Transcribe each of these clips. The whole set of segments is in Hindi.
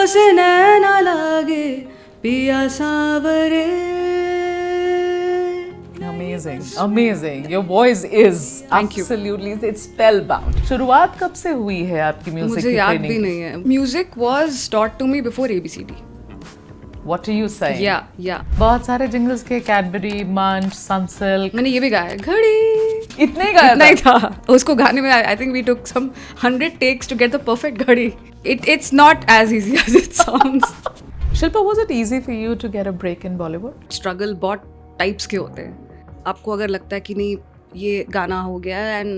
से नैना लागे पिया Sanwer. Amazing, amazing. Your voice is Thank you. absolutely, it's spellbound. शुरुआत कब से हुई है आपकी म्यूजिक मुझे की याद ट्रेनिंग? भी नहीं है. Music was taught to me before ABCD. What are you saying? या बहुत सारे जिंगल्स के कैडबरी, मंच, सनसिल्क, मैंने ये भी गाया है, घड़ी. इतने ही गाया नहीं था. था उसको गाने में. I think we took some 100 takes to get the perfect घड़ी. It's not as easy as it sounds. Shilpa, was it easy for you to get a break in Bollywood? Struggle बहुत टाइप्स के होते हैं. आपको अगर लगता है कि नहीं ये गाना हो गया and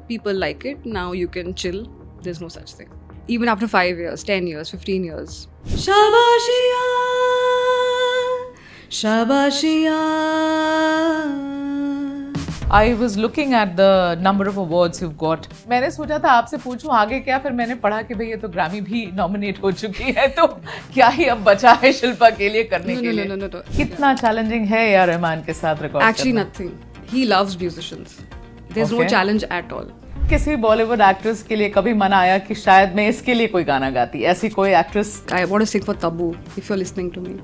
people like it, now you can chill, there is no such thing. Even after 5 years, 10 years, 15 years. शाबाशिया शाबाशिया. I was looking at the number of awards you've got. मैंने सोचा था आपसे पूछूं आगे क्या, फिर मैंने पढ़ा कि भाई ये तो ग्रैमी भी नॉमिनेट हो चुकी है, तो क्या ही अब बचा है शिल्पा के लिए करने के लिए. No. कितना चैलेंजिंग है यार रहमान के साथ record Actually nothing. He loves musicians. There's no Okay. challenge at all. किसी बॉलीवुड एक्ट्रेस के लिए कभी मन आया कि शायद मैं इसके लिए कोई गाना गाती, ऐसी कोई actress? I want to sing for Tabu if you're listening to me.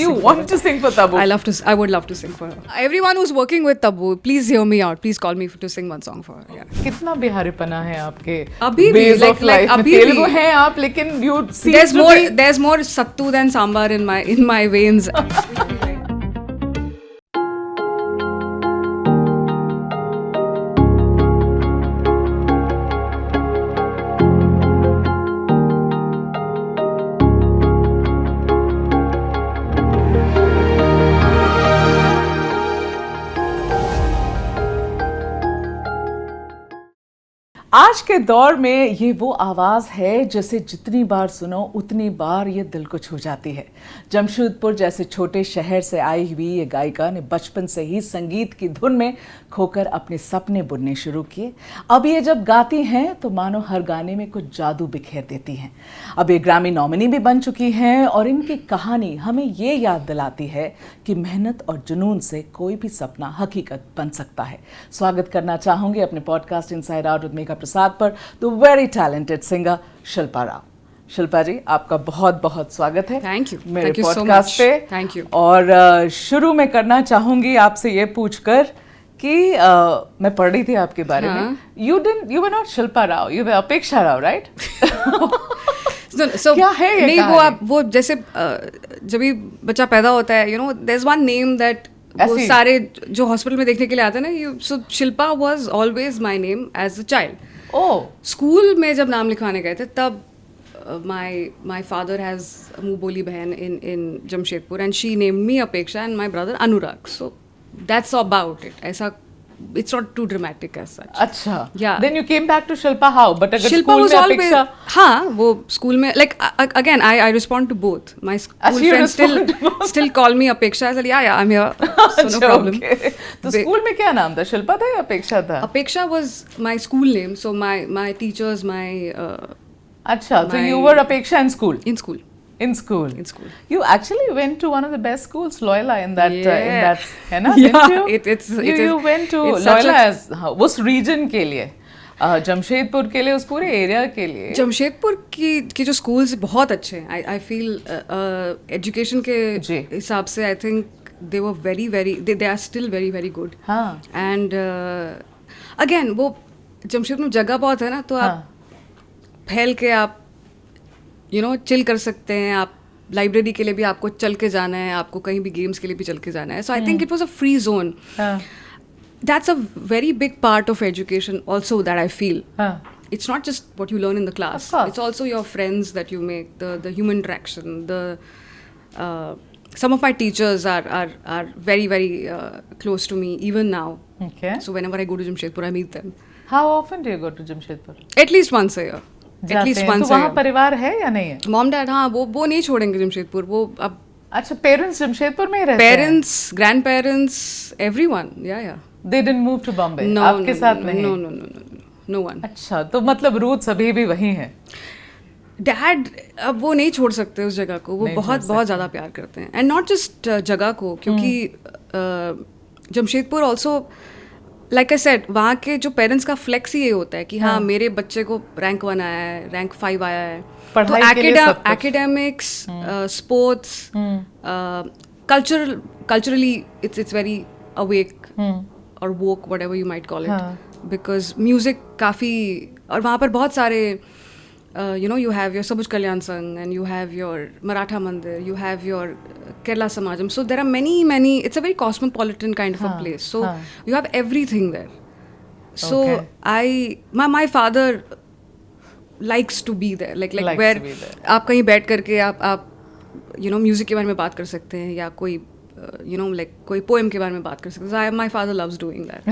You want to sing for Tabu? I would love to sing for her. Everyone who's working with Tabu, please hear me out. Please call me to sing one song for her. Yeah. कितना बिहारीपना है आपके अभी भी, ways like- of life like में? अभी भी. तेलुगु हैं आप, लेकिन you seem to be. There's more sattu than sambar in my veins. आज के दौर में ये वो आवाज़ है जिसे जितनी बार सुनो उतनी बार ये दिल को छू जाती है. जमशेदपुर जैसे छोटे शहर से आई हुई ये गायिका ने बचपन से ही संगीत की धुन में खोकर अपने सपने बुनने शुरू किए. अब ये जब गाती हैं तो मानो हर गाने में कुछ जादू बिखेर देती हैं. अब ये ग्रैमी नॉमिनी भी बन चुकी हैं और इनकी कहानी हमें ये याद दिलाती है कि मेहनत और जुनून से कोई भी सपना हकीकत बन सकता है. स्वागत करना चाहूँगी अपने podcast inside out with Megha Prasad पर the very talented singer Shilpa Rao. Shilpa ji, आपका बहुत बहुत स्वागत है Thank you. मेरे Thank you so podcast much. पे. Thank you. और शुरू में करना चाहूंगी आपसे ये पूछकर कि मैं पढ़ रही थी आपके बारे में. You were not Shilpa Rao, you were अपेक्षा राव, राइट? So, क्या है ये नहीं, कहानी? वो जैसे जब भी बच्चा पैदा होता है, there is one name that वो ऐसी? सारे जो हॉस्पिटल में देखने के लिए आते हैं ना, so Shilpa was always my name as a child. Oh, school में जब नाम लिखवाने गए थे तब माय फादर हैज मुंह बोली बहन in Jamshedpur and she named me Apeksha and my brother Anurag. So that's about it. ऐसा it's not too dramatic as such. अच्छा. Yeah. Then you came back to Shilpa how? But अगर शिल्पा स्कूल was में always, अपेक्षा, हाँ, वो स्कूल में like again I respond to both. My school अच्छा, you friends respond to both. still call me Apeksha. I said yeah I'm here, so no अच्छा, problem. okay. तो स्कूल में क्या नाम था? शिल्पा था या अपेक्षा था? Apeksha was my school name. So my teachers, my अच्छा, तो my- you were अपेक्षा in school. in school. In school. In school. You actually went to one of the best schools, Loyola, in that, Yeah. है ना? Yeah, Didn't you? it is- You went to it's such Loyola a- as हाँ, उस region के लिए, जमशेदपुर के लिए, उस पूरे एरिया के लिए. जमशेदपुर की जो स्कूल्स बहुत अच्छे हैं. आई फील एजुकेशन के जी. हिसाब से I think they were very they are still very good. हाँ. एंड अगेन वो जमशेदपुर में जगह बहुत है ना, तो आप हाँ. फैल के आप चिल कर सकते हैं. आप लाइब्रेरी के लिए भी आपको चल के जाना है, आपको कहीं भी गेम्स के लिए भी चल के जाना है. So I think it was a free zone. हाँ. That's a very big part of education also that I feel. हाँ. It's not just what you learn in the class. Of course. It's also your friends that you make, the human interaction. Some of my teachers are very close to me even now. Okay. So whenever I go to Jamshedpur, I meet them. How often do you go to Jamshedpur? At least once a year. At जाते least हैं. once तो a वहाँ year. परिवार है या नहीं है? Mom, dad, हाँ, वो नहीं छोड़ेंगे जमशेदपुर. वो अब अच्छा, पेरेंट्स जमशेदपुर में ही रहते हैं? parents, grandparents, everyone. Yeah. They didn't move to Bombay. No, आपके साथ नहीं? No one. अच्छा, तो मतलब रूट्स अभी भी वही हैं. डैड अब वो नहीं छोड़ सकते उस जगह को. वो बहुत ज़्यादा प्यार करते हैं. एंड नॉट जस्ट जगह को, क्योंकि Jamshedpur also like I said, वहाँ के जो पेरेंट्स का फ्लेक्स ही ये होता है कि हाँ मेरे बच्चे को रैंक 1 आया है, रैंक 5 आया है. पढ़ाई के लिए सब कुछ। academics, sports, culturally it's very awake or woke, whatever you might call it, because music काफी, और वहाँ पर बहुत सारे you have your Sabuj Kalyan Sangh, and you have your Maratha Mandir, you have your Kerala Samajam, so there are many, it's a very cosmopolitan kind of a place, so you have everything there. So my father likes to be there, like Likes where to be there. आप कहीं बैठ करके आप म्यूजिक के बारे में बात कर सकते हैं, या कोई कोई पोएम के बारे में बात कर सकते हैं. My father loves doing that.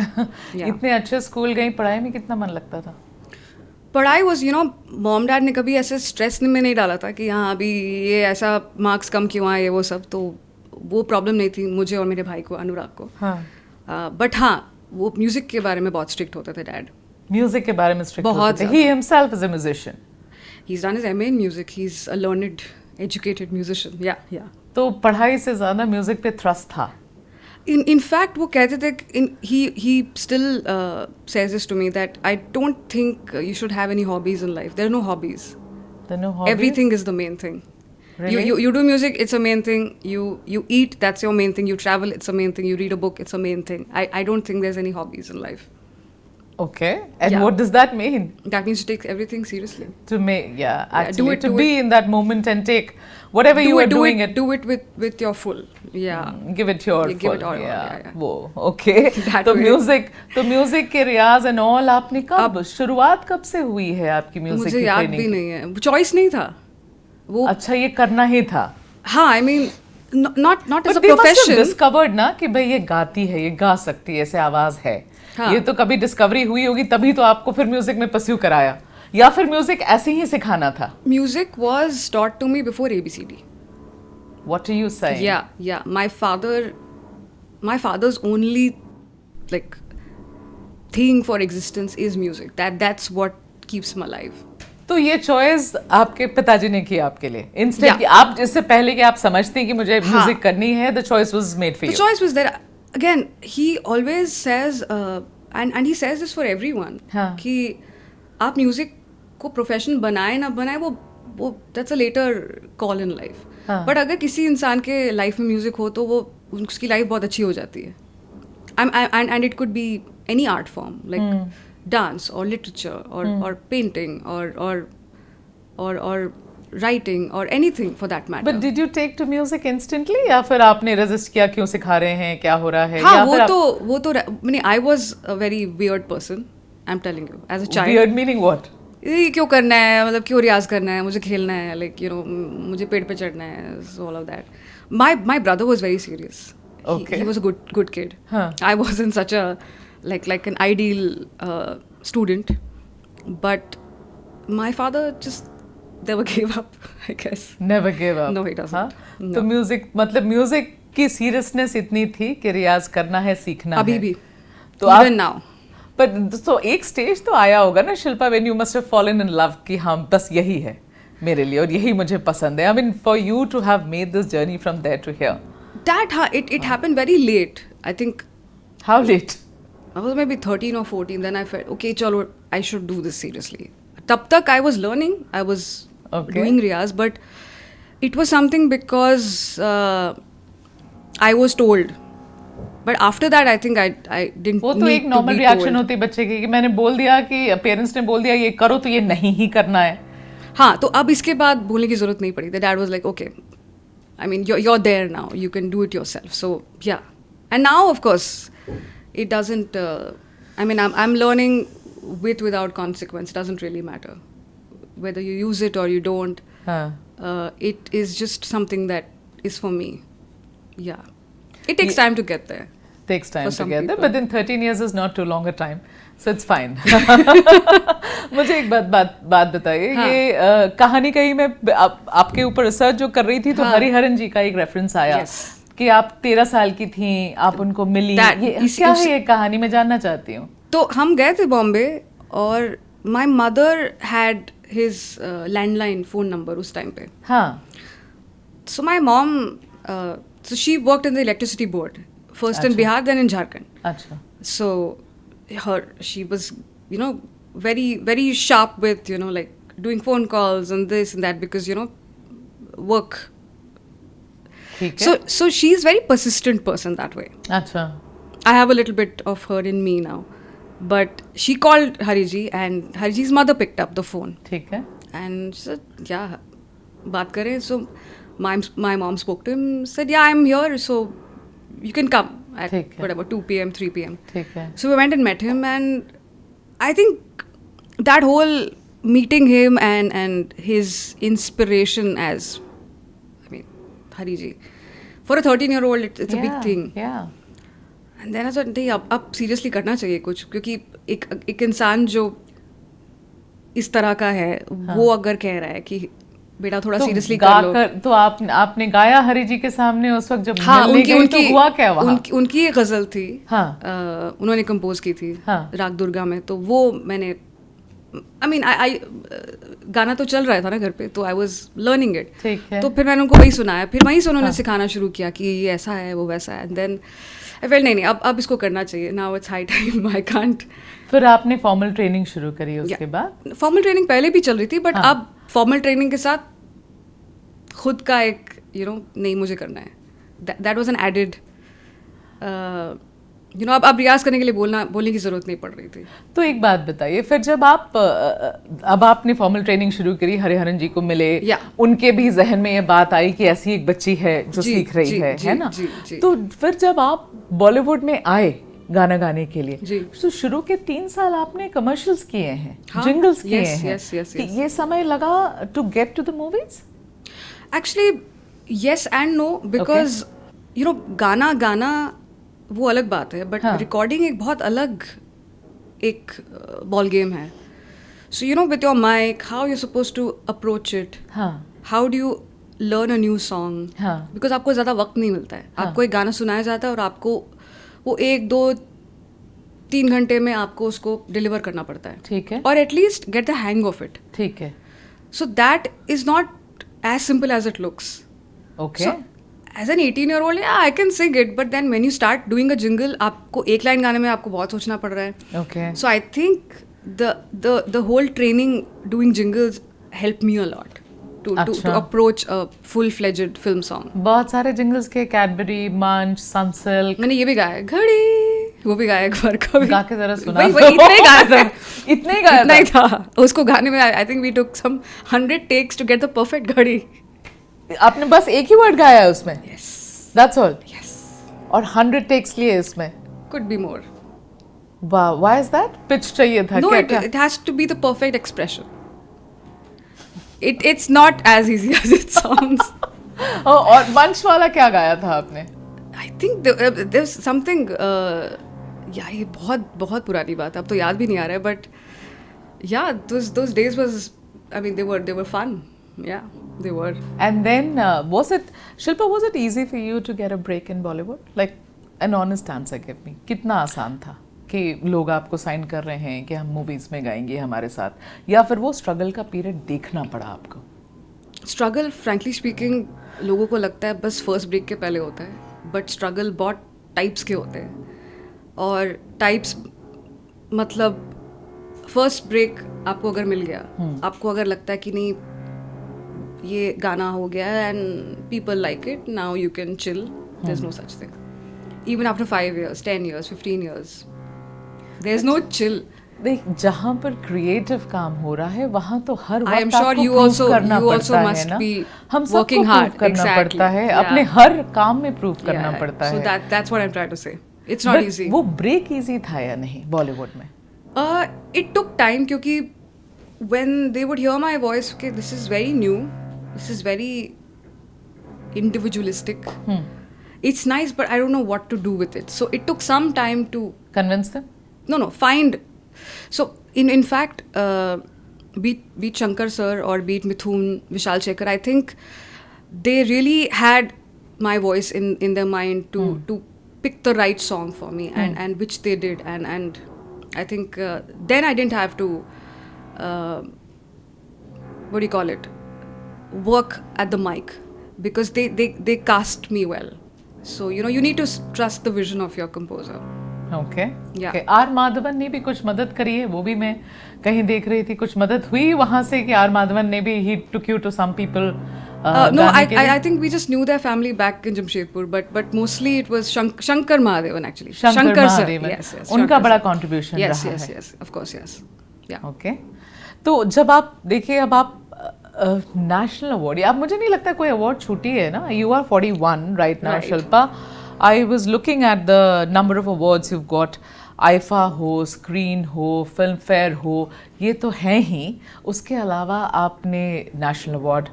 इतने अच्छे स्कूल गई, पढ़ाई में कितना मन लगता था? पढ़ाई वॉज मॉम डैड ने कभी ऐसे स्ट्रेस में नहीं डाला था कि हाँ अभी ये ऐसा मार्क्स कम क्यों आए, वो सब, तो वो प्रॉब्लम नहीं थी मुझे और मेरे भाई को, अनुराग को. बट हाँ, वो म्यूजिक के बारे में बहुत स्ट्रिक्ट होते थे डैड. म्यूजिक के बारे में स्ट्रिक्ट बहुत होते थे. He himself is a musician. He's done his MA in music. He's a learned, educated musician. Yeah. तो पढ़ाई से ज्यादा म्यूजिक पे थ्रस्ट था. In fact, वो कहते थे, he still says this to me, that I don't think you should have any hobbies in life. There are no hobbies. There are no hobbies? Everything is the main thing. Really? You do music, it's a main thing. You eat, that's your main thing. You travel, it's a main thing. You read a book, it's a main thing. I don't think there's any hobbies in life. Okay. And what does that mean? That means to take everything seriously. To make, actually, do be in that moment and take whatever you are doing it. Do it with your full. Yeah. Give it your full. Give it all. Yeah. वो okay. तो म्यूजिक के रियाज एंड ऑल आपने कब शुरुआत कब से हुई है आपकी म्यूजिक की? मुझे याद भी नहीं है. चॉइस नहीं था वो. अच्छा, ये करना ही था. हाँ, I mean not as a profession. profession. Discovered ना कि भाई ये गाती है, ये गा सकती है, ऐसे आवाज है. हाँ. ये तो कभी डिस्कवरी हुई होगी, तभी तो आपको फिर म्यूजिक में परस्यू कराया, या फिर म्यूजिक ऐसे ही सिखाना था? Music was taught to me before ABCD. What are you saying? Yeah. My father's only thing for existence is music. That's what keeps him alive. तो ये चॉइस आपके पिताजी ने की आपके लिए, इंस्टेड कि आप इससे पहले कि आप समझती कि मुझे म्यूजिक करनी है, the choice was made for you. The choice was there. Again, he always says, and he says this for everyone, कि आप म्यूजिक को प्रोफेशन बनाए ना बनाए, वो that's a later call in life. But अगर किसी इंसान के लाइफ में म्यूजिक हो तो वो उसकी लाइफ बहुत अच्छी हो जाती है. And it could be any art form, like dance or literature or painting or writing or anything for that matter. But did you take to music instantly, या फिर आपने रेजिस्ट किया, क्यों सिखा रहे हैं, क्या हो रहा है? हाँ, वो तो मैंने, I was a very weird person, I'm telling you, as a child. Weird meaning what? ये क्यों करना है, मतलब क्यों रियाज करना है, मुझे खेलना है, like मुझे पेड़ पे चढ़ना है, so all of that. My brother was very serious. Okay. He was a good kid. I wasn't such a like an ideal student, but my father just never gave up, I guess. Never gave up. No, he doesn't. No. तो म्यूजिक की सीरियसनेस इतनी थी कि रियाज करना है, सीखना अभी है. भी. तो Even now. पर तो एक स्टेज तो आया होगा ना Shilpa, when you must have fallen in love कि हाँ बस यही है मेरे लिए और यही मुझे पसंद है. I mean, for you to have made this journey from there to here. It happened very late, I think. How late? I was maybe 13 or 14. Then I felt, okay, chalo, I should do this seriously. Tab tak I was learning. I was doing riyaz, but it was something because I was told. But after that, I think I didn't. वो तो एक नॉर्मल रिएक्शन होती है बच्चे की कि मैंने बोल दिया, कि पेरेंट्स ने बोल दिया ये करो तो ये नहीं ही करना है. हाँ, तो अब इसके बाद बोलने की जरूरत नहीं पड़ी. The dad was like, okay, I mean, you're there now. You can do it yourself. So yeah, and now of course, it doesn't. I mean, I'm learning without consequence. It doesn't really matter whether you use it or you don't. It is just something that is for me. Yeah. It takes time to get there. Takes time to get there, but then 13 years is not too long a time, so it's fine. मुझे एक बात बताइए. हाँ. ये कहानी कहीं मैं आपके ऊपर रिसर्च जो कर रही थी तो हरिहरन जी का एक रेफरेंस आया कि आप 13 साल की थी, आप उनको मिली. ये क्या है ये कहानी, मैं जानना चाहती हूँ. तो हम गए थे बॉम्बे और my mother had his landline phone number उस टाइम पे. हाँ. So my mom so she worked in the electricity board, first in Bihar, then in Jharkhand. Achha. So she was very very sharp with like doing phone calls and this and that because, you know, work. ठीक है. So she's very persistent person that way. अच्छा. I have a little bit of her in me now. But she called Hariji and Hariji's mother picked up the phone. ठीक है. And she said, yeah, baat kare. So my mom spoke to him, said, yeah, I'm here, so you can come at ठीक है. whatever, 2 p.m., 3 p.m. ठीक है. So we went and met him, and I think that whole meeting him and his inspiration as, I mean, Hariji, for a 13-year-old, it's a big thing. Yeah. And then I thought, नहीं अब सीरियसली करना चाहिए कुछ, क्योंकि एक इंसान जो इस तरह का है, वो अगर कह रहा है कि बेटा थोड़ा सीरियसली कर लो. तो आपने गाया हरि जी के सामने उस वक्त जब हाँ, मिलने गई तो हुआ क्या वहाँ? उनकी एक गजल थी. हाँ. उन्होंने कंपोज की थी. हाँ. राग दुर्गा में. तो वो मैंने आई गाना तो चल रहा था ना घर पे, तो आई वाज लर्निंग इट. ठीक है. तो फिर मैंने उनको वही सुनाया, फिर वहीं से उन्होंने सिखाना शुरू किया कि ये ऐसा है, वो वैसा है. एंड देन आई फेल्ट नहीं अब इसको करना चाहिए. Now it's high time, I can't. फिर आपने फॉर्मल ट्रेनिंग शुरू करी उसके बाद? फॉर्मल ट्रेनिंग पहले भी चल रही थी, बट अब फॉर्मल ट्रेनिंग के साथ खुद का एक नहीं मुझे करना है. दैट वाज एन एडेड अब रियाज करने के लिए बोलने की जरूरत नहीं पड़ रही थी. तो एक बात बताइए, फिर जब अब आपने फॉर्मल ट्रेनिंग शुरू करी, हरिहरन जी को मिले, उनके भी जहन में ये बात आई कि ऐसी एक बच्ची है जो सीख रही है ना? तो फिर जब आप बॉलीवुड में आए गाना गाने के लिए, तो शुरू के 3 साल आपने कमर्शियल्स किए हैं, जिंगल्स किए हैं. ये समय लगा to get to the movies? Actually yes and no, because गाना वो अलग बात है, बट रिकॉर्डिंग एक बहुत अलग एक बॉल गेम है. So with your mic, how you suppose to approach it, how do you learn a new song, because आपको ज़्यादा वक्त नहीं मिलता है. आपको एक गाना सुनाया जाता है और आपको वो 1, 2, 3 घंटे में आपको उसको डिलीवर करना पड़ता है. ठीक है. और at least get the hang of it. ठीक है. So that is not as simple as it looks. Okay. As an 18-year-old, yeah, I can sing it, but then when you start doing a jingle, आपको एक लाइन गाने में आपको बहुत सोचना पड़ रहा है. Okay. So I think the whole training doing jingles helped me a lot to approach a full-fledged film song. बहुत सारे jingles के कैडबरी, मंच, सनसिल्क. मैंने ये भी गाया, घड़ी, वो भी गाया एक बार कभी. गा के जरा सुना. इतना ही गाया था. इतना ही था. उसको गाने में I think we took some 100 takes to get the perfect घड़ी. आपने बस एक ही वर्ड गाया है उसमें? Yes. That's all? Yes. और 100 takes लिए इसमें? Could be more. Wow, why is that? Pitch चाहिए था? No, it has to be the perfect expression. It's not as easy as it sounds. और मंच वाला क्या गाया था आपने? I think there's something. ये बहुत पुरानी बात है, अब तो याद भी नहीं आ रहा है, but yeah, those days was, I mean, they were fun. Yeah, they were. And then Shilpa, was it easy for you to get a break in Bollywood? Like an honest answer, give me. कितना आसान था कि लोग आपको साइन कर रहे हैं कि हम मूवीज में गाएंगे हमारे साथ, या फिर वो स्ट्रगल का पीरियड देखना पड़ा आपको? स्ट्रगल, फ्रैंकली स्पीकिंग, लोगों को लगता है बस फर्स्ट ब्रेक के पहले होता है, बट स्ट्रगल बहुत टाइप्स के होते हैं. और टाइप्स मतलब फर्स्ट ब्रेक आपको अगर मिल गया, आपको अगर लगता है कि नहीं ये गाना हो गया and people like it, now you can chill, there is no such thing. Even after 5 years, 10 years, 15 years, there is no chill. देख, जहाँ पर क्रिएटिव काम हो रहा है वहाँ तो हर वक्त I am sure you also must be हम working hard. करना Exactly. पड़ता है, Yeah. अपने हर काम में प्रूव करना पड़ता है. So that's what I'm trying to say. It's not But easy. वो ब्रेक इजी था या नहीं बॉलीवुड में? It took time, क्योंकि when they would hear my voice, okay, this is very new, this is very individualistic. It's nice, but I don't know what to do with it. So it took some time to convince them. No, find. So in fact, beat Shankar sir or beat Mithun, Vishal Shekhar, I think they really had my voice in their mind to pick the right song for me, and which they did, and I think then I didn't have to what do you call it, work at the mic, because they cast me well. So you need to trust the vision of your composer. Okay Yeah. Okay. R Madhavan ने भी कुछ मदद करी है, वो भी मैं कहीं देख रही थी, कुछ मदद हुई वहां से कि आर माधवन ने भी he took you to some people? No, I think we just knew their family back in Jamshedpur, but mostly it was Shankar Mahadevan actually. Shankar sir. Mahadevan, Yes, yes. उनका Shankar बड़ा sir. कंट्रीब्यूशन Yes, रहा yes, है। yes. Of course, yes. Yeah. Okay. तो जब आप देखिए, अब आप नेशनल अवार्ड, अब मुझे नहीं लगता कोई अवार्ड छूटी है ना। You are 41 right now Right. Shilpa. I was looking at the number of awards you got. IIFA हो, स्क्रीन हो, फिल्म फेयर हो, ये तो हैं ही। उसके अलावा आपने नेशनल अवार्ड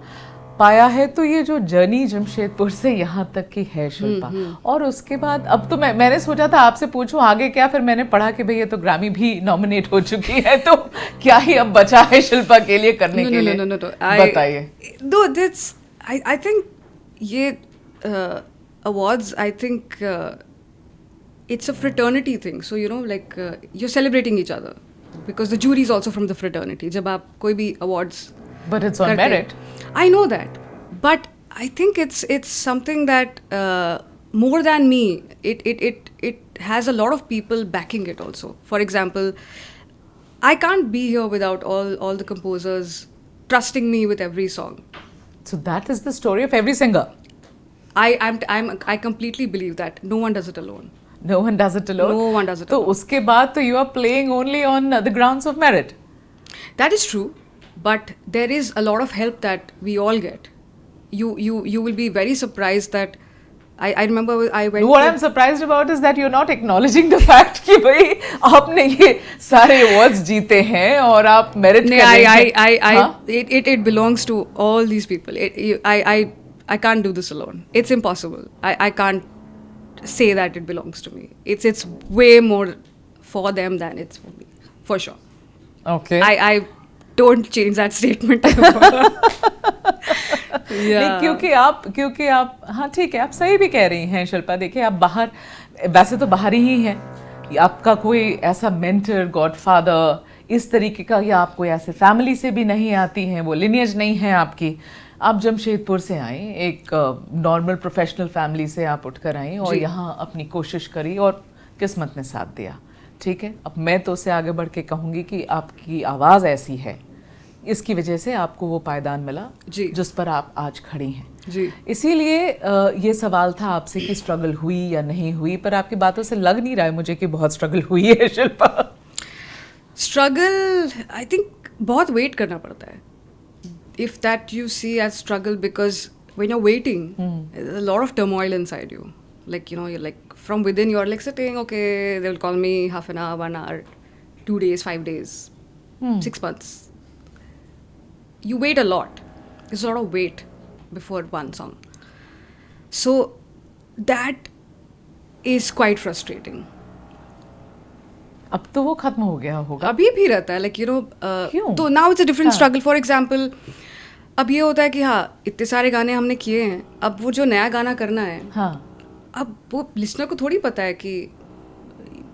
पाया है। तो ये जो जर्नी जमशेदपुर से यहाँ तक की है शिल्पा, और उसके बाद अब तो मैंने सोचा था आपसे पूछूं आगे क्या, फिर मैंने पढ़ा कि भाई ये तो ग्रामी भी नॉमिनेट हो चुकी है, तो क्या ही अब बचा है शिल्पा के लिए करने के लिए? No. बताइए। No, that's I think ये awards, I think it's a fraternity thing. So you know, like you're celebrating each other because the jury is also from the fraternity. जब आप कोई भी awards But it's on करते हैं। merit. I know that, but I think it's something that more than me, it has a lot of people backing it also. For example, I can't be here without all the composers trusting me with every song. So that is the story of every singer. I completely believe that no one does it alone. No one does it alone. No one does it तो alone. उसके बाद तो you are playing only on the grounds of merit. That is true, but there is a lot of help that we all get. You will be very surprised that I remember I went. What I'm surprised about is that you're not acknowledging the fact कि भाई आपने ये सारे awards जीते हैं और आप merit कर रहे हैं। It belongs to all these people. I can't do this alone. It's impossible. I can't say that it belongs to me. It's way more for them than it's for me, for sure. Okay. I don't change that statement. नहीं, क्योंकि आप हाँ ठीक है, आप सही भी कह रही हैं शिल्पा। देखिए, आप बाहर, वैसे तो बाहरी ही हैं, आपका कोई ऐसा मेंटर, गॉडफादर इस तरीके का, या आप कोई ऐसे फैमिली से भी नहीं आती हैं, वो लिनियज नहीं है आपकी। आप जमशेदपुर से आई, एक नॉर्मल प्रोफेशनल फैमिली से आप उठकर आई और यहाँ अपनी कोशिश करी और किस्मत ने साथ दिया। ठीक है, अब मैं तो उससे आगे बढ़ के कहूँगी कि आपकी आवाज़ ऐसी है, इसकी वजह से आपको वो पायदान मिला जिस पर आप आज खड़ी हैं जी। इसीलिए ये सवाल था आपसे कि स्ट्रगल हुई या नहीं हुई, पर आपकी बातों से लग नहीं रहा है मुझे कि बहुत स्ट्रगल हुई है शिल्पा। स्ट्रगल, आई थिंक बहुत वेट करना पड़ता है, if that you see as struggle, because when you are waiting a lot of turmoil inside you, like you know, you're like from within you're like sitting, okay, they will call me half an hour, 1 hour, 2 days, 5 days, 6 months. You wait a lot. There's a lot of wait before one song. So that is quite frustrating. अब तो वो खत्म हो गया होगा। अभी भी रहता है, like you know, क्यों? तो now it's a different struggle. For example, अब ये होता है कि हाँ, इतने सारे गाने हमने किए हैं, अब वो जो नया गाना करना है, हाँ, अब वो लिसनर को थोड़ी पता है कि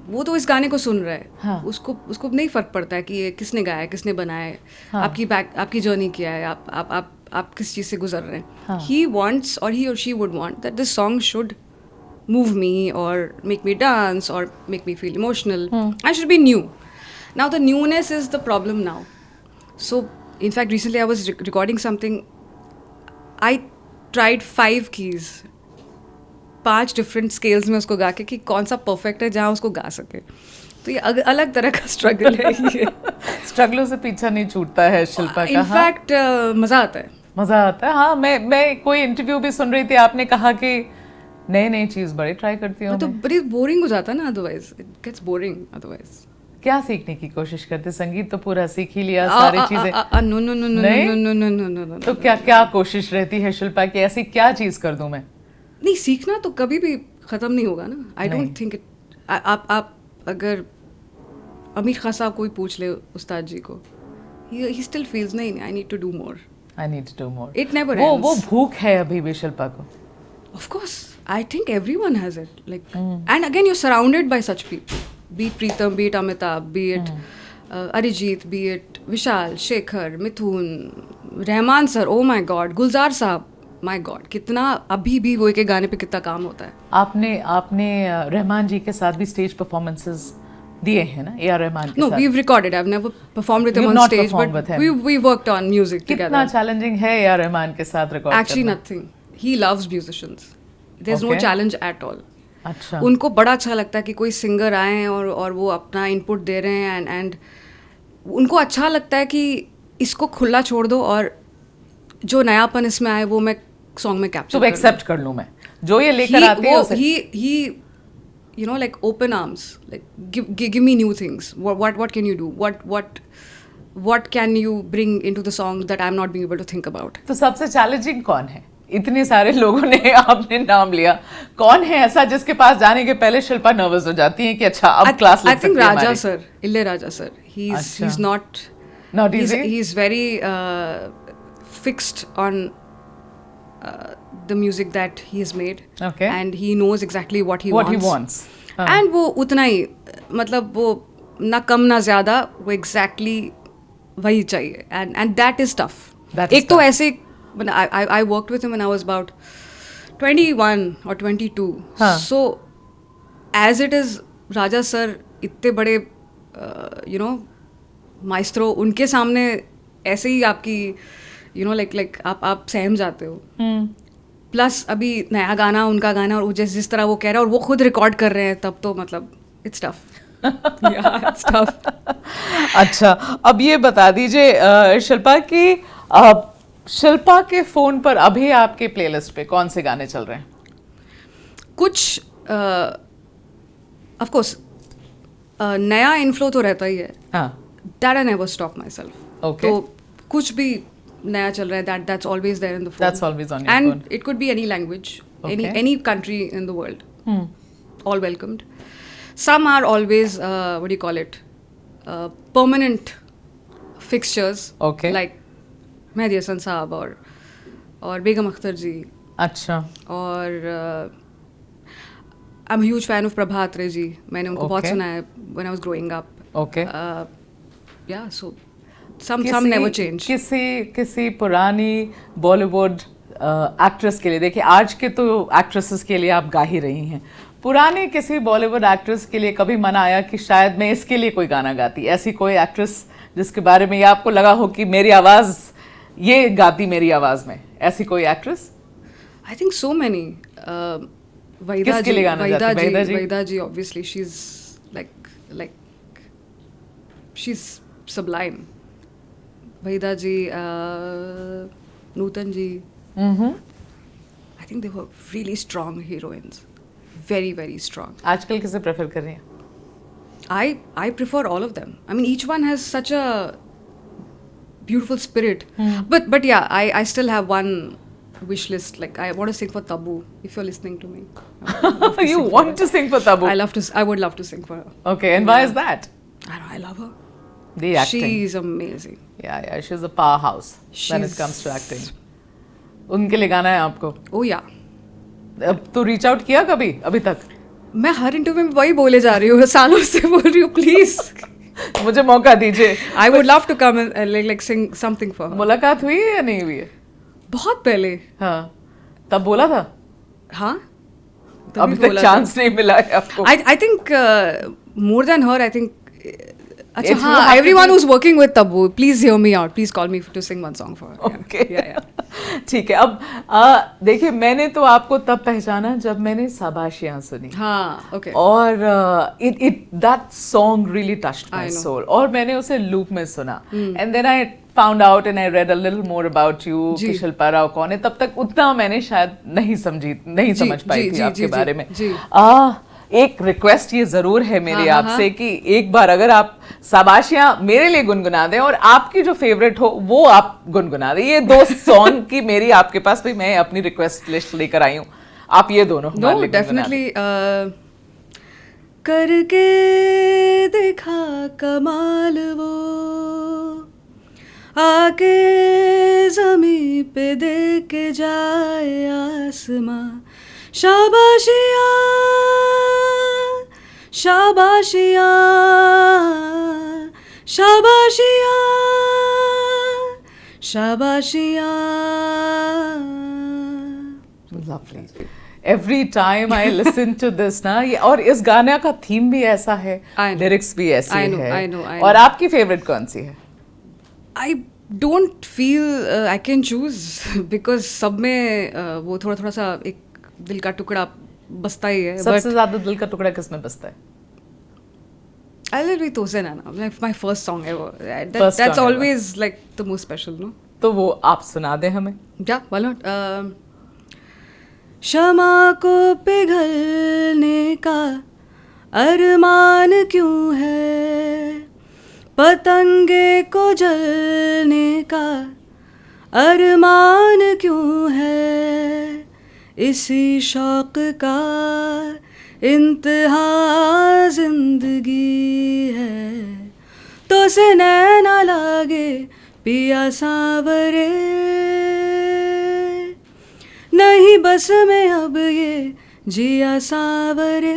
वो तो इस गाने को सुन रहा है। हाँ। उसको नहीं फर्क पड़ता है कि ये किसने गाया है, किसने बनाया है, हाँ। आपकी जर्नी क्या है, आप किस चीज़ से गुजर रहे हैं। हाँ। ही वांट्स, और ही और she would want that this song should move me or make me dance or make me feel emotional. I should be new. Now the newness is the problem now. So in fact recently I was recording something. I tried 5 keys, 5 different scales में उसको गा के कि कौन सा perfect है जहाँ उसको गा सके। तो ये अलग तरह का struggle है ये। स्ट्रगलों से पीछा नहीं छूटता है शिल्पा का। In fact मज़ा आता है। मज़ा आता है। हाँ, मैं कोई इंटरव्यू भी सुन रही थी, आपने कहा कि नई चीज़ बड़ी ट्राई करती हूँ। तो बड़ी बोरिंग हो जाता है ना, otherwise it gets boring otherwise. क्या सीखने की कोशिश करते? संगीत तो पूरा सीख ही लिया, सारी चीजें। नो। तो क्या कोशिश रहती है शिल्पा की, ऐसी क्या चीज कर दूं मैं? नहीं, सीखना तो कभी भी खत्म नहीं होगा ना। I don't think it. आप अगर अमीर खान साहब कोई पूछ ले उस्ताद जी को, ही स्टिल फील्स नहीं, I need to do more, I need to do more. It never ends. वो भूख है अभी भी शिल्पा को। Of course, I think everyone has it. Like, and again, you're surrounded by such people. Be it Preetham, be it Amitabh, be it Arijit, be it Vishal, Shekhar, Mithun, Rahman sir. Oh my God, Gulzar Saab. My God कितना अभी भी वो एक गाने पे कितना काम होता है. आपने रहमान जी के साथ भी स्टेज परफॉर्मेंसेस दिए हैं ना, ए.आर. रहमान के No, साथ? we've recorded. I've never performed with him You've on not stage, performed but with him. we worked on music कितना together. चैलेंजिंग है ए.आर. रहमान के साथ रिकॉर्ड Actually, करना? nothing. He loves musicians. There's no Okay. challenge at all. अच्छा. उनको बड़ा अच्छा लगता है कि कोई सिंगर आए और वो अपना इनपुट दे रहे हैं एंड उनको अच्छा लगता है कि इसको खुला छोड़ दो और जो नयापन इसमें आए वो मैं सॉन्ग में कैप्चर तो एक्सेप्ट कर लूं मैं जो ये लेकर आते हैं उसे. he you know like open arms, like give me new things. What can you do, what can you bring into the song that I'm not being able to think about. तो सबसे चैलेंजिंग कौन है? इतने सारे लोगों ने आपने नाम लिया, कौन है ऐसा जिसके पास जाने के पहले शिल्पा नर्वस हो जाती है कि अच्छा अब क्लास लग सकती है हमारी? I think Raja sir, Ilayaraja sir, he's not easy. He's very fixed on the music that he has made. Okay. And he knows exactly what he wants. हाँ. And वो उतना ही मतलब वो ना कम ना ज़्यादा वो exactly वही चाहिए and that is tough. एक तो ऐसे I worked with him when I was about 21 or 22. हाँ. So as it is Raja sir इतने बड़े माइस्ट्रो उनके सामने ऐसे ही आपकी like आप सहम जाते हो. प्लस अभी नया गाना उनका गाना और जिस तरह वो कह रहा है और वो खुद रिकॉर्ड कर रहे हैं तब तो मतलब इट्स टफ. It's tough. अच्छा, अब ये बता दीजिए शिल्पा कि शिल्पा के फोन पर अभी आपके प्लेलिस्ट पे कौन से गाने चल रहे हैं? कुछ ऑफ कोर्स नया इनफ्लो तो रहता ही है. हाँ. That I never stop my self. Okay. तो कुछ भी नया चल रहा है that's always there in the phone. That's always on your and phone. it could be any language. Okay. Any country in the world. All welcomed. Some are always what do you call it, permanent fixtures. Okay. Like Mehdi Hasan Saab और बेगम अख्तर जी. अच्छा. और I'm a huge fan of Prabha Atre जी. मैंने उनको बहुत Okay. सुना है when I was growing up. Okay. Yeah, so some never change. किसी पुरानी बॉलीवुड एक्ट्रेस के लिए, देखिए आज के तो एक्ट्रेसेस के लिए आप गा ही रही हैं, पुराने किसी बॉलीवुड एक्ट्रेस के लिए कभी मन आया कि शायद मैं इसके लिए कोई गाना गाती? ऐसी कोई एक्ट्रेस जिसके बारे में ये आपको लगा हो कि मेरी आवाज़ ये गाती मेरी आवाज़ में, ऐसी कोई actress? I think so many. Vaida किसके लिए गाना गाती? Vaida ji, obviously she's like she's sublime. Vaida ji, Nutan ji. I think they were really strong heroines. Very, very strong. आजकल किसे प्रेफर कर रही हैं? I prefer all of them. I mean, each one has such a beautiful spirit. But yeah, I still have one wish list. Like I want to sing for Tabu. If you're listening to me, You want to sing for Tabu? I would love to sing for her. Okay, and why is that? I love her. The acting. She's amazing. Yeah, she's a powerhouse when it She's- comes to acting. उनके लिए गाना है आपको? Oh yeah. अब तो रीच आउट किया कभी अभी तक? मैं हर इंटरव्यू में वही बोले जा रही हूँ, सालों से बोल रही हूँ, प्लीज. मुझे मौका दीजिए. I would love to come and like sing something for her. मुलाकात हुई है या नहीं हुई है? बहुत पहले. हाँ, तब बोला था? हाँ. अभी तक चांस नहीं मिला है आपको? I think more than her, I think. अच्छा It will हाँ, have to everyone be- who's working with Tabu, please hear me out. Please call me to sing one song for her. Okay. Yeah. ठीक है. अब देखिए मैंने तो आपको तब पहचाना जब मैंने शाबाशियाँ सुनी. हाँ, okay. और that song really touched my I know. soul. और मैंने उसे लूप में सुना. And then I found out and I read a little more about you जी. कि शिल्पा राव कौन है. तब तक उतना मैंने शायद नहीं समझ पाई थी आपके बारे में. जी. एक रिक्वेस्ट ये जरूर है मेरी हाँ, आपसे कि एक बार अगर आप शाबाशियां मेरे लिए गुनगुना दें और आपकी जो फेवरेट हो वो आप गुनगुना दें. ये दो सॉन्ग की मेरी आपके पास भी मैं अपनी रिक्वेस्ट लिस्ट लेकर आई हूँ. आप ये दोनों हमारे No, लिए गुनगुना दें. definitely. करके देखा कमाल वो, आके ज़मीं पे दे के जाए आसमां. शाबाशियाँ शाबाशियाँ शाबाशियाँ शाबाशियाँ lovely. Every time I listen to this ना, ये और इस गाने का थीम भी ऐसा है, I know. लिरिक्स भी ऐसी I know, है. I know, I और know. आपकी फेवरेट कौन सी है? I don't feel I can choose because सब में वो थोड़ा थोड़ा सा एक दिल का टुकड़ा बसता ही है. सबसे ज्यादा दिल का टुकड़ा किसमें बसता है? I'll let it Tose Nana, like my first song ever. First That's song always like the most special, no? तो वो आप सुना दें हमें. Yeah, why not? क्षमा को पिघलने का अरमान क्यों है, पतंगे को जलने का अरमान क्यों है, इसी शौक का इंतहा जिंदगी है, तो से नैना लागे पिया सांवरे, नहीं बस में अब ये जिया Sanwer.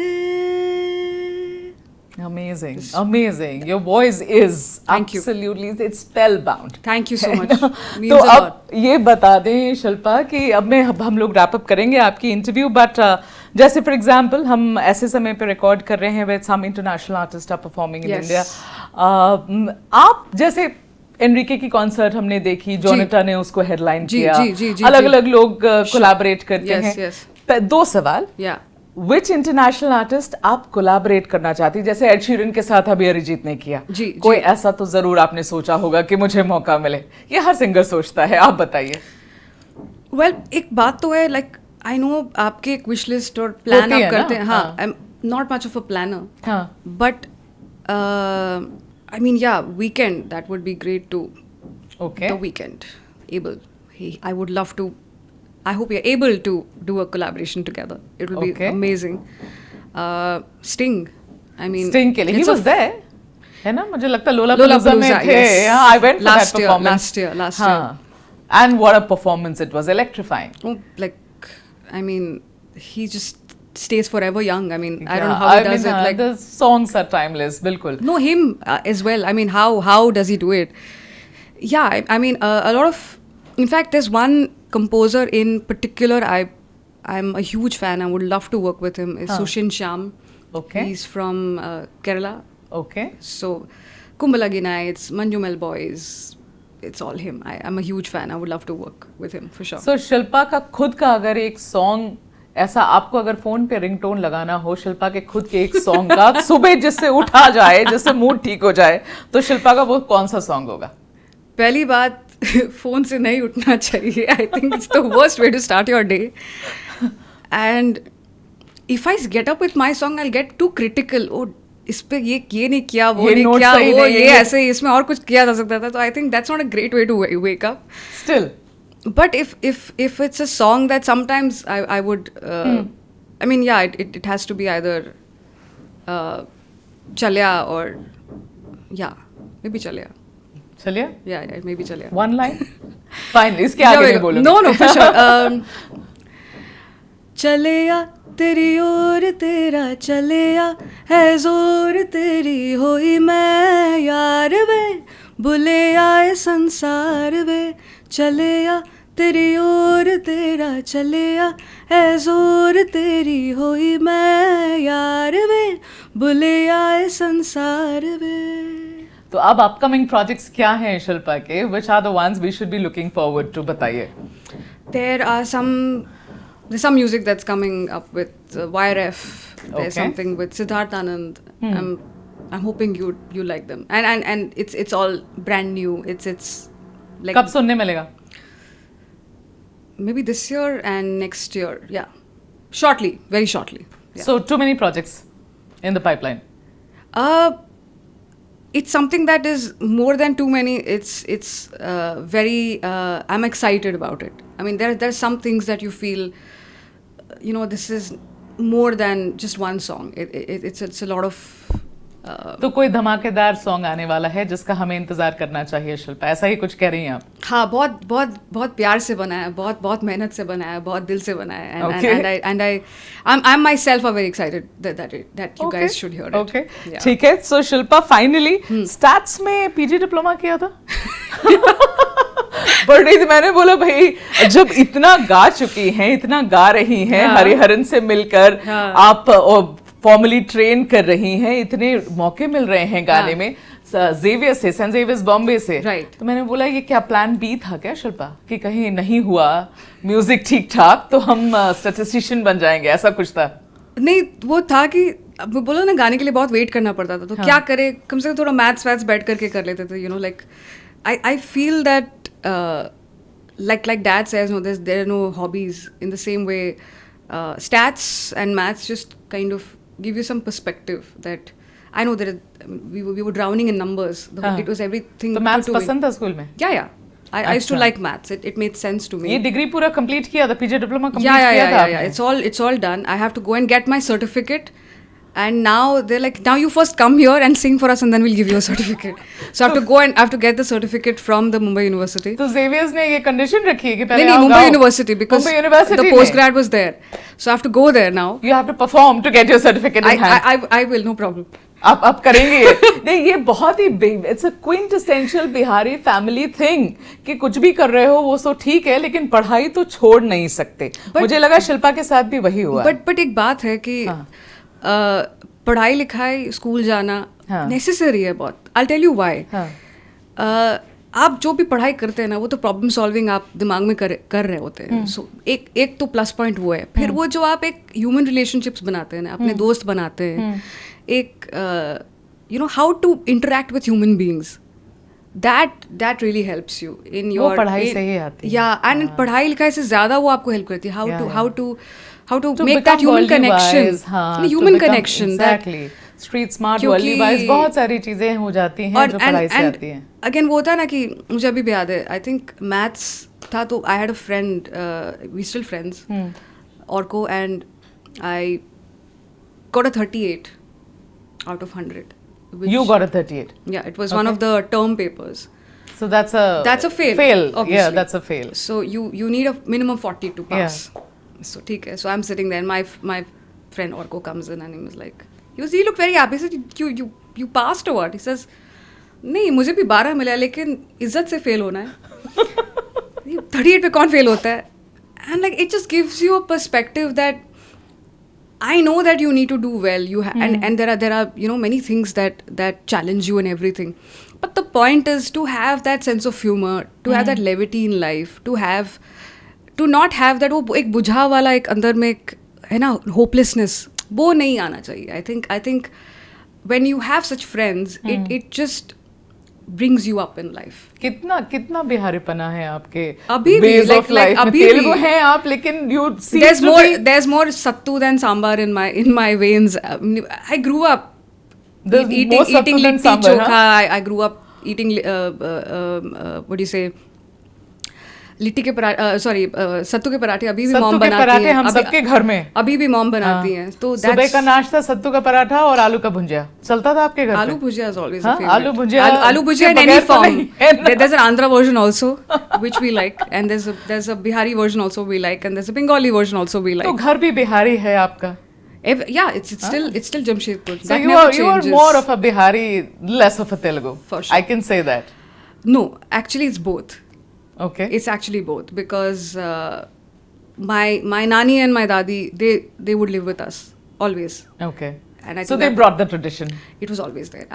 Amazing, amazing. Your voice is Thank you. absolutely, it's spellbound. Thank you so much. Means तो a lot. अब ये बता दें शिल्पा कि अब हम लोग रैप अप करेंगे आपकी इंटरव्यू, बट जैसे फॉर एग्जांपल हम ऐसे समय पे रिकॉर्ड कर रहे हैं with some international artist are performing in Yes. India. आप जैसे एनरिके की कॉन्सर्ट हमने देखी, जोनेटा ने उसको हेडलाइन जी, किया, जी, जी, जी, अलग जी. अलग लोग कोलैबोरेट करते Yes, हैं. yes. दो सवाल, Yeah. विच इंटरनेशनल आर्टिस्ट आप कोलैबोरेट करना चाहती? जैसे एड शीरन के साथ अभी अरिजीत ने किया, जी, कोई जी. ऐसा तो जरूर आपने सोचा होगा कि मुझे मौका मिले. ये हर सिंगर सोचता है, आप बताइए. Well, एक बात तो है, like I know आपके एक विश लिस्ट और प्लान होती है आप करते ना? हैं. हाँ, हाँ. I'm not much of a planner. हाँ. But I mean, yeah, weekend, that would be great too. Okay. The weekend, able. I would love to. I hope we are able to do a collaboration together. It will Okay. be amazing. Sting. I mean, Sting के लिए he it's a was there, है ना? मुझे लगता है लोलापालूज़ा में Lollapalooza, थे. yes. हाँ, I went for Last that year, performance. last हाँ. year. And what a performance it was, electrifying. Oh, like, I mean, he just stays forever young. I mean, I don't know Yeah, how he I does mean, it. Like, the songs are timeless, बिल्कुल. no, him as well. I mean, how does he do it? Yeah, I mean, a lot of. In fact, there's one composer in particular I'm a huge fan. I would love to work with him. Is Sushin Shyam. Okay. He's from Kerala. Okay. So, Kumbhalagi Nights, Manjumel Boys. It's all him. I'm a huge fan. I would love to work with him for sure. So Shilpa का खुद का अगर एक सॉन्ग ऐसा आपको अगर फोन पे रिंगटोन लगाना हो शिल्पा के खुद के एक सॉन्ग का, सुबह जिससे उठा जाए, जिससे मूड ठीक हो जाए, तो शिल्पा का वो कौन सा सॉन्ग होगा? पहली बात, फोन से नहीं उठना चाहिए. I think it's the worst way to start your day. And if I get up with my song I get too critical. ओ, इस पे ये नहीं किया, वो ये नहीं note किया, सही वो नहीं है, ये ऐसे, इसमें और कुछ किया जा सकता था. तो I think that's not a great way to wake up. Still. But if it's a song that sometimes I would I mean, yeah, it has to be either Chalya or yeah, maybe Chalya. चलिए. Yeah, maybe Chalya. One line. Fine. इसके आगे नहीं बोलूँगी. No, for sure. चलेया तेरी ओर तेरा चलेया है जोर तेरी होई मैं यार वे बुले आए संसार वे चलेया तेरी ओर तेरा चलेया है जोर तेरी होई मैं यार वे बुले आए संसार वे. तो अब अपकमिंग प्रोजेक्ट्स क्या हैं शिल्पा के? Which are the ones we should be looking forward to? बताइए. There's some music that's coming up with YRF. There's Okay. something with Siddharth Anand. I'm hoping you like them. And it's all brand new. It's like कब सुनने मिलेगा? maybe this year and next year. Yeah, shortly, very shortly. Yeah. So too many projects in the pipeline. It's something that is more than too many. It's very. I'm excited about it. I mean, there's some things that you feel. This is more than just one song. It's a lot of. तो कोई धमाकेदार सॉन्ग आने वाला है जिसका हमें इंतजार करना चाहिए शिल्पा, ऐसा ही कुछ कह रही हैं आप? हाँ, बहुत बहुत बहुत प्यार से बना है, बहुत बहुत मेहनत से बना है, बहुत दिल से बना है. Okay. I'm myself are very excited that you guys should hear it. Okay. Yeah. ठीक है. So शिल्पा फाइनली स्टैट्स में पीजी डिप्लोमा किया था. बढ़ रही थी। मैंने बोला भाई जब इतना गा चुकी हैं, इतना गा रही हैं, हाँ। हरिहरन से मिलकर हाँ। आप फॉर्मली ट्रेन कर रही हैं, इतने मौके मिल रहे हैं गाने हाँ। में जेवियर से, सेंट जेवियर्स बॉम्बे से। Right. तो मैंने बोला ये क्या प्लान बी था क्या शिल्पा, कि कहीं नहीं हुआ म्यूजिक ठीक ठाक तो हम स्टैटिस्टिशियन बन जाएंगे, ऐसा कुछ था? नहीं, वो था कि अब बोलो ना, गाने के लिए बहुत वेट करना पड़ता था, तो क्या करे, कम से कम थोड़ा मैथ्स वैथ्स बैठ करके कर लेते थे, you know, like I feel that like dad says, no, there are no hobbies in the same way. Stats and maths just kind of give you some perspective that I know that we were drowning in numbers. It was everything. तो मैथ्स पसंद था स्कूल में? Yeah. I used to like maths. It made sense to me. ये डिग्री पूरा कंप्लीट किया था, पीजी डिप्लोमा कंप्लीट किया था? Yeah. It's all done. I have to go and get my certificate. And now they're like, now you first come here and sing for us, and then we'll give you a certificate. So I have to go and I have to get the certificate from the Mumbai University. तो Xavier's ने ये कंडीशन रखी है कि पहले नहीं, आओ Mumbai गाओ। University, because Mumbai University the postgrad was there. So I have to go there now. You have to perform to get your certificate in hand. I will, no problem. आप करेंगे ये? नहीं, ये बहुत ही it's a quintessential Bihari family thing कि कुछ भी कर रहे हो वो तो ठीक है, लेकिन पढ़ाई तो छोड़ नहीं सकते। मुझे लगा शिल्पा के साथ भी वही हुआ। बट एक बात है कि पढ़ाई लिखाई, स्कूल जाना नेसेसरी है बहुत। I'll tell you why. आप जो भी पढ़ाई करते हैं ना, वो तो प्रॉब्लम सॉल्विंग आप दिमाग में कर रहे होते हैं। सो एक तो प्लस पॉइंट वो है। फिर वो जो आप एक ह्यूमन रिलेशनशिप्स बनाते हैं ना, अपने दोस्त बनाते हैं, एक you know how to interact with human beings, that really helps you in your पढ़ाई से ही आती है। Yeah, and पढ़ाई लिखाई से ज़्यादा वो आपको हेल्प करती है how to make that human connection. Human connection. Exactly. Street smart, worldly wise, बहुत सारी चीजें हो जाती हैं जो पढ़ाई से आती हैं। Again वो होता है ना कि मुझे अभी भी याद है, I think maths था तो I had a friend, we still friends, Orko, and I got a 38 out of 100. You got a 38? Yeah, it was one of the term papers. So that's a fail. Obviously. Yeah, that's a fail. So you need a minimum 40 to pass. Yeah. So ठीक है. So I'm sitting there, and my friend Orko comes in, and he was like, he looked very happy. He said, you passed or what? He says, नहीं, मुझे भी 12 मिला, लेकिन इज्जत से फेल होना है। 38 पे कौन फेल होता है? And like it just gives you a perspective that I know that you need to do well. And there are you know many things that challenge you and everything. But the point is to have that sense of humor, to have that levity in life, to not have that वो एक बुझा वाला एक अंदर में एक है ना hopelessness, वो नहीं आना चाहिए. I think when you have such friends, it just brings you up in life. कितना बिहारीपना है आपके अभी भी, like अभी भी तेलुगु हैं आप, लेकिन you seem there's more sattu than sambar in my veins. I grew up eating litti chokha. I grew up eating what do you say, litti के पराठे, सॉरी सत्तू के पराठे अभी भी मॉम बनाती हैं। हम सबके घर में अभी भी मॉम बनाती हैं। तो सुबह का नाश्ता सत्तू का पराठा और आलू का भुंजिया चलता था आपके घर पे? आलू भुजिया is always a favorite. आलू भुजिया in any form. There's an Andhra version also which we like, and there's a Bihari version also we like, and there's a Bengali version also we like. तो घर भी बिहारी है आपका? Yeah, it's still Jamshedpur. So you are more of a Bihari, less of a Telugu. For sure. I can say that. No, actually it's both. Okay. It's actually both, because my nani and my dadi, they would live with us always. Okay. And so they brought the tradition. It was always there.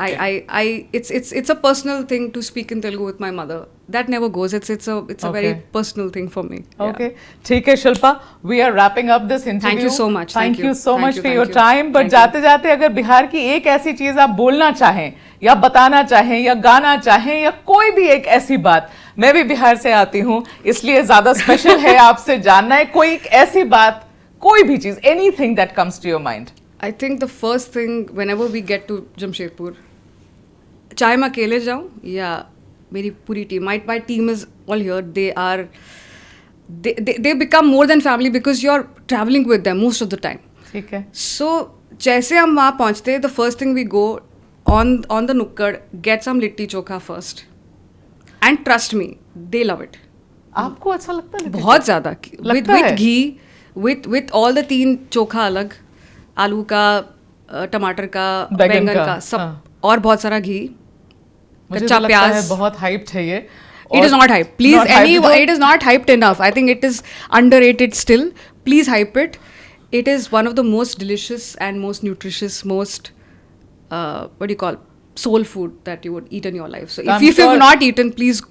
It's a personal thing to speak in Telugu with my mother. That never goes. It's a very personal thing for me. Okay. ठीक है Shilpa, we are wrapping up this interview. Thank you so much. Thank you so much for your time. But जाते जाते अगर बिहार की एक ऐसी चीज आप बोलना चाहें, या बताना चाहें, या गाना चाहें, या कोई भी एक ऐसी बात, मैं भी बिहार से आती हूँ इसलिए ज्यादा स्पेशल है आपसे जानना है कोई एक ऐसी बात, कोई भी चीज, anything that comes to your mind. I think the first thing whenever we get to Jamshedpur, चाहे मैं अकेले जाऊँ या मेरी पूरी team, my team is all here. They become more than family because you're traveling with them most of the time. ठीक है. So जैसे हम वहाँ पहुँचते, the first thing we go on the nukkad, get some litti chokha first, and trust me, they love it. आपको अच्छा लगता है? बहुत ज़्यादा. With ghee, with all the 3 चोखा अलग, आलू का, टमाटर का, बैंगन का, सब, और बहुत सारा घी, कच्चा प्याज. बहुत हाइप्ड है ये. It is not hype. Please, Not hyped. it is not hyped enough. I think it is underrated still. Please hype it. It is one of the most delicious and most nutritious, most what do you call, soul food that you would eat in your life. So I'm if you've sure- not eaten, please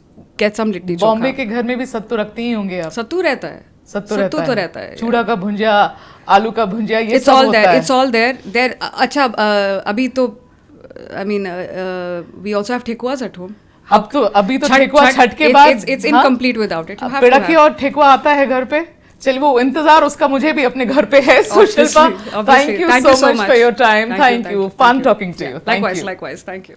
get some litti Bombay chokha. के घर में भी सत्तू रखती ही होंगे आप? सत्तू रहता है. सत्तू तो रहता है. चूड़ा का भुंजिया, आलू का भुंजिया, ये It's सब all होता there. है. It's all there. There. अच्छा अभी तो I mean we also have ठेकुआs at home. अभी तो ठेकुआ छठ के बाद It's incomplete without it. You have to पिड़की have. और ठेकुआ आता है घर पे. चलिए वो इंतजार उसका मुझे भी अपने घर पे है. So Obviously, Shilpa, obviously. thank you so much for your time. Thank you. Fun talking to you. Thank Likewise, you. likewise. Thank you.